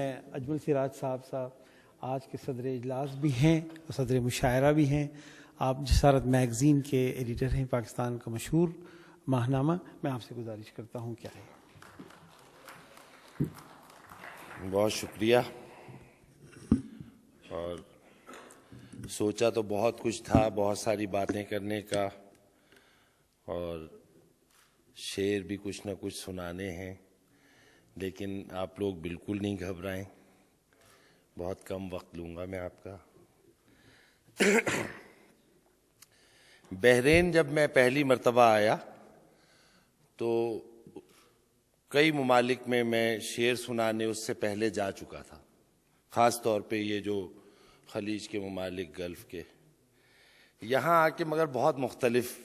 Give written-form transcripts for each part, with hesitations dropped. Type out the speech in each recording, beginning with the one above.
अजमल सिराज साहब आज के सदर इजलास भी हैं और सदर मुशायरा भी हैं। आप जसारत मैगज़ीन के एडिटर हैं, पाकिस्तान का मशहूर माहनामा। मैं आपसे गुजारिश करता हूँ, क्या है। बहुत शुक्रिया। और सोचा तो बहुत कुछ था, बहुत सारी बातें करने का, और शेर भी कुछ ना कुछ सुनाने हैं, लेकिन आप लोग बिल्कुल नहीं घबराएं। बहुत कम वक्त लूँगा मैं आपका। बहरीन जब मैं पहली मर्तबा आया तो कई ममालिक में मैं शेर सुनाने उससे पहले जा चुका था, ख़ास तौर पे ये जो खलीज के ममालिक, गल्फ़ के। यहाँ आके मगर बहुत मुख्तलिफ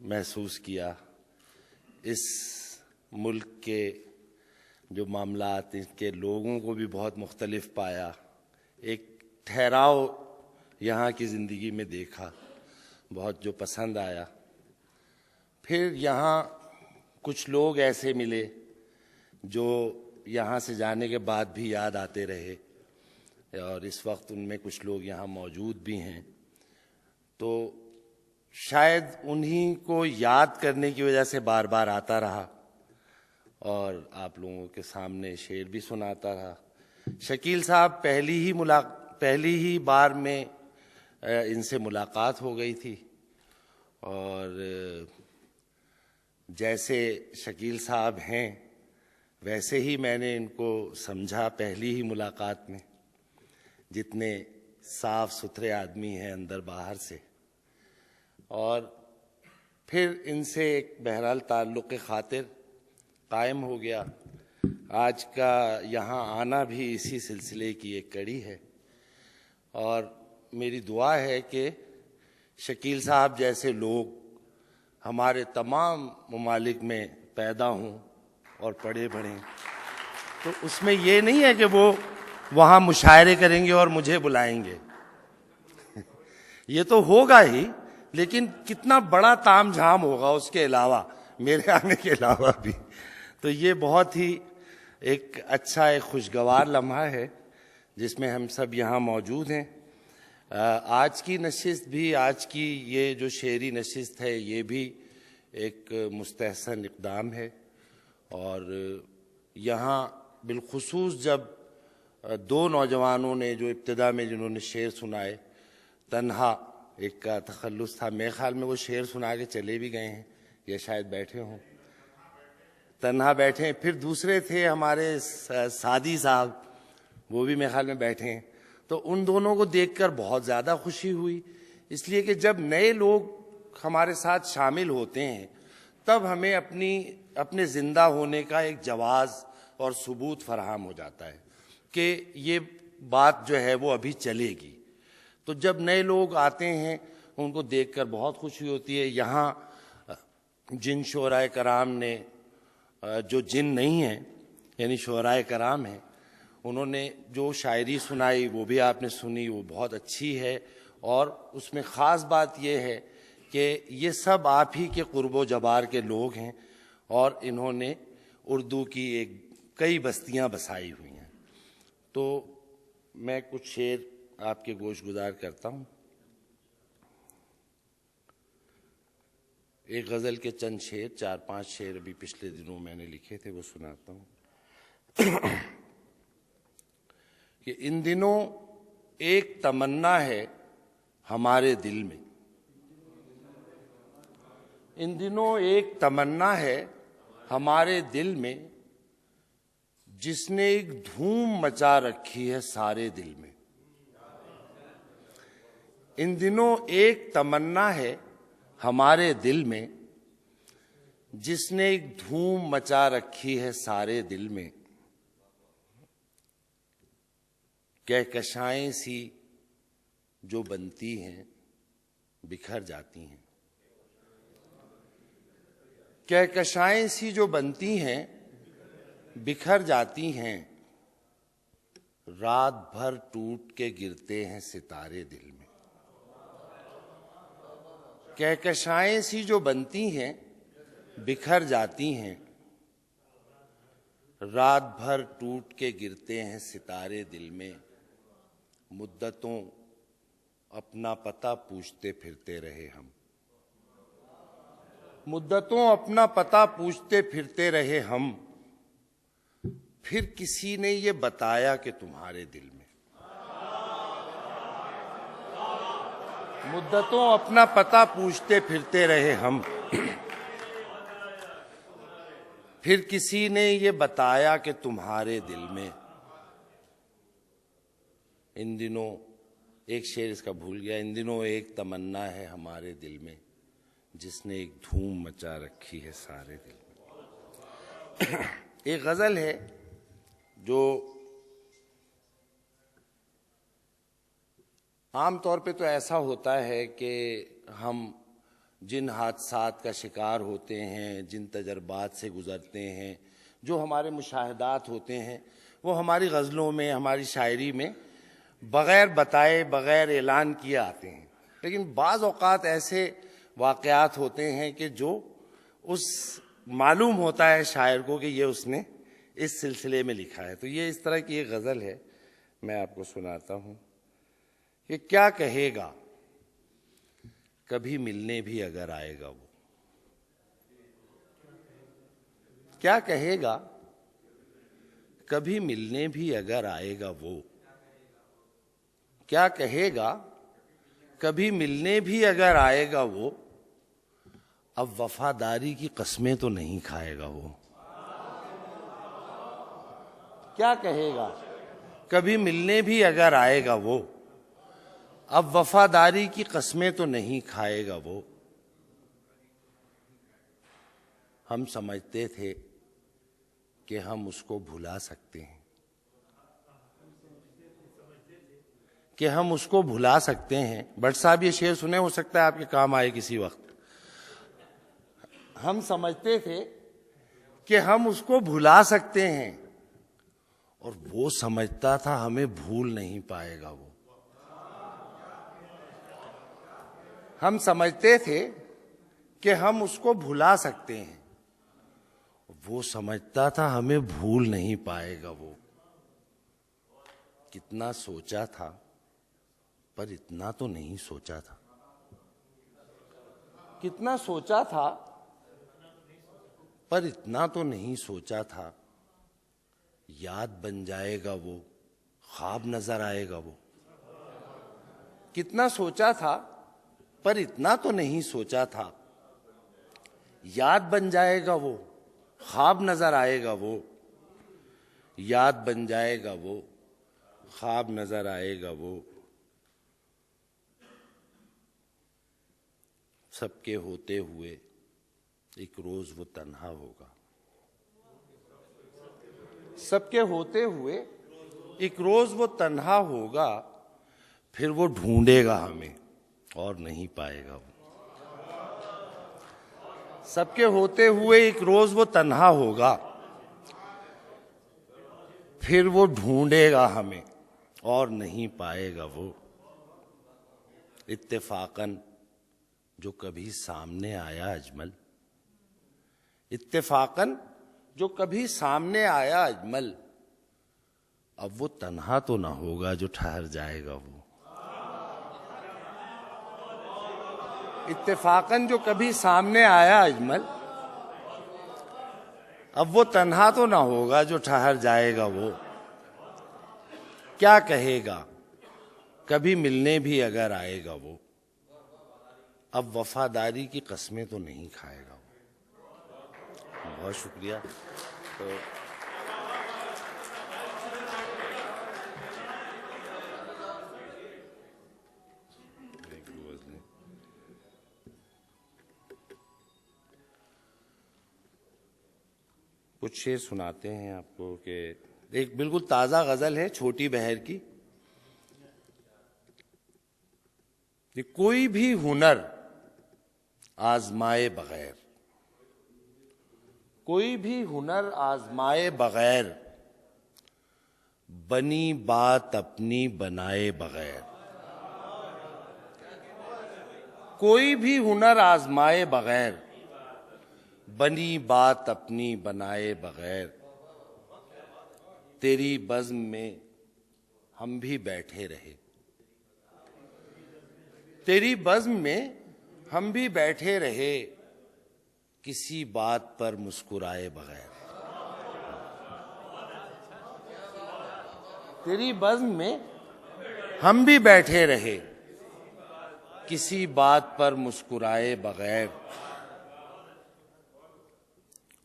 महसूस किया। इस मुल्क के जो मामलात, इसके लोगों को भी बहुत मुख्तलिफ पाया। एक ठहराव यहाँ की ज़िंदगी में देखा, बहुत जो पसंद आया। फिर यहाँ कुछ लोग ऐसे मिले जो यहाँ से जाने के बाद भी याद आते रहे, और इस वक्त उनमें कुछ लोग यहाँ मौजूद भी हैं। तो शायद उन्हीं को याद करने की वजह से बार बार आता रहा और आप लोगों के सामने शेर भी सुनाता रहा। शकील साहब पहली ही बार में इनसे मुलाकात हो गई थी, और जैसे शकील साहब हैं वैसे ही मैंने इनको समझा पहली ही मुलाकात में। जितने साफ सुथरे आदमी हैं अंदर बाहर से, और फिर इनसे एक बहरहाल ताल्लुक़ के खातिर कायम हो गया। आज का यहाँ आना भी इसी सिलसिले की एक कड़ी है, और मेरी दुआ है कि शकील साहब जैसे लोग हमारे तमाम ममालिक में पैदा हों और पढ़े बढ़ें। तो उसमें ये नहीं है कि वो वहाँ मुशायरे करेंगे और मुझे बुलाएंगे ये तो होगा ही, लेकिन कितना बड़ा ताम झाम होगा उसके अलावा, मेरे आने के अलावा भी। तो ये बहुत ही एक अच्छा, एक खुशगवार लम्हा है जिसमें हम सब यहाँ मौजूद हैं। आज की नशिस्त भी, आज की ये जो शेरी नशिस्त है, ये भी एक मुस्तहसन इक़दाम है। और यहाँ बिलखुसूस जब दो नौजवानों ने जो इब्तिदा में जिन्होंने शेर सुनाए, तन्हा एक का तखल्लुस था, मेरे ख्याल में वो शेर सुना के चले भी गए हैं या शायद बैठे हों, तन्हा बैठे हैं। फिर दूसरे थे हमारे सादी साहब, वो भी मेरे ख्याल में बैठे हैं। तो उन दोनों को देखकर बहुत ज़्यादा खुशी हुई, इसलिए कि जब नए लोग हमारे साथ शामिल होते हैं तब हमें अपने ज़िंदा होने का एक जवाज़ और सबूत फराहम हो जाता है कि ये बात जो है वो अभी चलेगी। तो जब नए लोग आते हैं उनको देखकर बहुत खुशी होती है। यहाँ जिन शोराए कराम ने, जो जिन नहीं हैं यानी शोराए कराम हैं, उन्होंने जो शायरी सुनाई वो भी आपने सुनी, वो बहुत अच्छी है। और उसमें ख़ास बात यह है कि ये सब आप ही के क़ुर्बो जबार के लोग हैं, और इन्होंने उर्दू की कई बस्तियां बसाई हुई हैं। तो मैं कुछ शेर आपके गोश गुजार करता हूँ। एक गज़ल के चंद शेर, 4-5 शेर अभी पिछले दिनों मैंने लिखे थे, वो सुनाता हूँ। कि इन दिनों एक तमन्ना है हमारे दिल में, इन दिनों एक तमन्ना है हमारे दिल में, जिसने एक धूम मचा रखी है सारे दिल में। इन दिनों एक तमन्ना है हमारे दिल में, जिसने एक धूम मचा रखी है सारे दिल में। कहकशाएं सी जो बनती हैं बिखर जाती हैं, कहकशाएं सी जो बनती हैं बिखर जाती हैं, रात भर टूट के गिरते हैं सितारे दिल में। कहकशाएं सी जो बनती हैं बिखर जाती हैं, रात भर टूट के गिरते हैं सितारे दिल में, मुद्दतों अपना पता पूछते फिरते रहे हम। मुद्दतों अपना पता पूछते फिरते रहे हम, फिर किसी ने ये बताया कि तुम्हारे दिल में। मुद्दतों अपना पता पूछते फिरते रहे हम, फिर किसी ने ये बताया कि तुम्हारे दिल में। इन दिनों एक शेर इसका भूल गया, इन दिनों एक तमन्ना है हमारे दिल में, जिसने एक धूम मचा रखी है सारे दिल में। एक गजल है जो आमतौर पे तो ऐसा होता है कि हम जिन हादसात का शिकार होते हैं, जिन तजर्बात से गुजरते हैं, जो हमारे मुशाहदात होते हैं, वो हमारी गज़लों में, हमारी शायरी में बग़ैर बताए, बग़ैर ऐलान किए आते हैं। लेकिन बाज़ औक़ात ऐसे वाक़यात होते हैं कि जो उस मालूम होता है शायर को कि ये उसने इस सिलसिले में लिखा है। तो ये इस तरह की एक गज़ल है, मैं आपको सुनाता हूँ कि क्या कहेगा कभी मिलने भी अगर आएगा वो। क्या कहेगा कभी मिलने भी अगर आएगा वो। क्या कहेगा कभी मिलने भी अगर आएगा वो, अब वफादारी की कस्में तो नहीं खाएगा वो। क्या कहेगा कभी मिलने भी अगर आएगा वो, अब वफादारी की कस्में तो नहीं खाएगा वो। हम समझते थे कि हम उसको भुला सकते हैं, कि हम उसको भुला सकते हैं। भट्ट साहब ये शेर सुने, हो सकता है आपके काम आए किसी वक्त। हम समझते थे कि हम उसको भुला सकते हैं, और वो समझता था हमें भूल नहीं पाएगा वो। हम समझते थे कि हम उसको भुला सकते हैं, वो समझता था हमें भूल नहीं पाएगा वो। कितना सोचा था पर इतना तो नहीं सोचा था। कितना सोचा था पर इतना तो नहीं सोचा था। याद बन जाएगा वो, ख्वाब नजर आएगा वो। कितना सोचा था पर इतना तो नहीं सोचा था। याद बन जाएगा वो, ख्वाब नजर आएगा वो। याद बन जाएगा वो, ख्वाब नजर आएगा वो। सबके होते हुए एक रोज वो तन्हा होगा। सबके होते हुए एक रोज वो तन्हा होगा, फिर वो ढूंढेगा हमें और नहीं पाएगा वो। सबके होते हुए एक रोज वो तन्हा होगा, फिर वो ढूंढेगा हमें और नहीं पाएगा वो। इत्तेफाकन जो कभी सामने आया अजमल, इत्तेफाकन जो कभी सामने आया अजमल, अब वो तन्हा तो ना होगा जो ठहर जाएगा वो। इत्तेफाकन जो कभी सामने आया अजमल, अब वो तन्हा तो ना होगा जो ठहर जाएगा वो। क्या कहेगा कभी मिलने भी अगर आएगा वो, अब वफादारी की कस्में तो नहीं खाएगा वो। बहुत शुक्रिया। तो कुछ शेर सुनाते हैं आपको कि एक बिल्कुल ताज़ा गज़ल है छोटी बहर की। कि कोई भी हुनर आजमाए बगैर, कोई भी हुनर आजमाए बगैर, बनी बात अपनी बनाए बगैर। कोई भी हुनर आजमाए बगैर, बनी बात अपनी बनाए बगैर। तेरी बज़्म में हम भी बैठे रहे, तेरी बज़्म में हम भी बैठे रहे, किसी बात पर मुस्कुराए बगैर। तेरी बज़्म में हम भी बैठे रहे, किसी बात पर मुस्कुराए बगैर।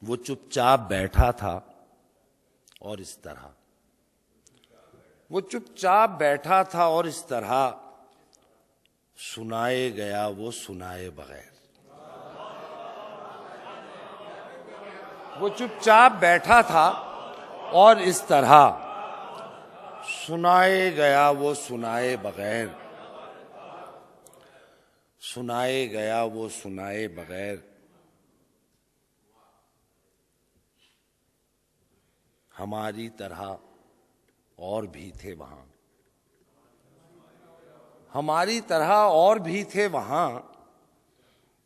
वो चुपचाप बैठा था और इस तरह, वो चुपचाप बैठा था और इस तरह सुनाए गया वो सुनाए बगैर। वो चुपचाप बैठा था और इस तरह सुनाए गया वो सुनाए बगैर, सुनाए गया वो सुनाए बगैर। हमारी तरह और भी थे वहां, हमारी तरह और भी थे वहां,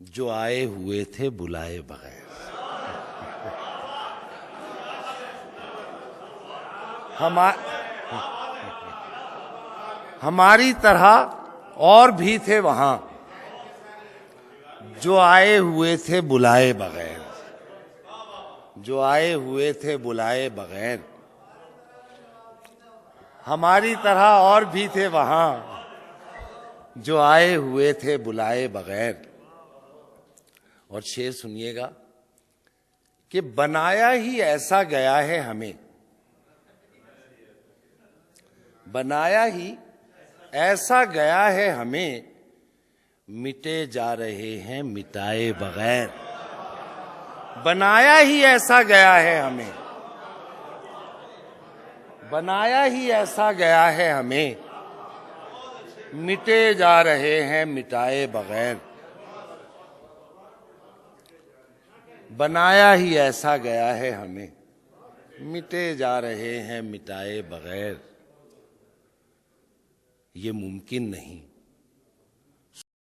जो आए हुए थे बुलाए बगैर। हमारी तरह और भी थे वहां, जो आए हुए थे बुलाए बगैर, जो आए हुए थे बुलाए बगैर। हमारी तरह और भी थे वहां, जो आए हुए थे बुलाए बगैर। और शेर सुनिएगा कि बनाया ही ऐसा गया है हमें, बनाया ही ऐसा गया है हमें, मिटे जा रहे हैं मिटाए बगैर। बनाया ही ऐसा गया है हमें, बनाया ही ऐसा गया है हमें, मिटे जा रहे हैं मिटाए बगैर। बनाया ही ऐसा गया है हमें, मिटे जा रहे हैं मिटाए बगैर। ये मुमकिन नहीं।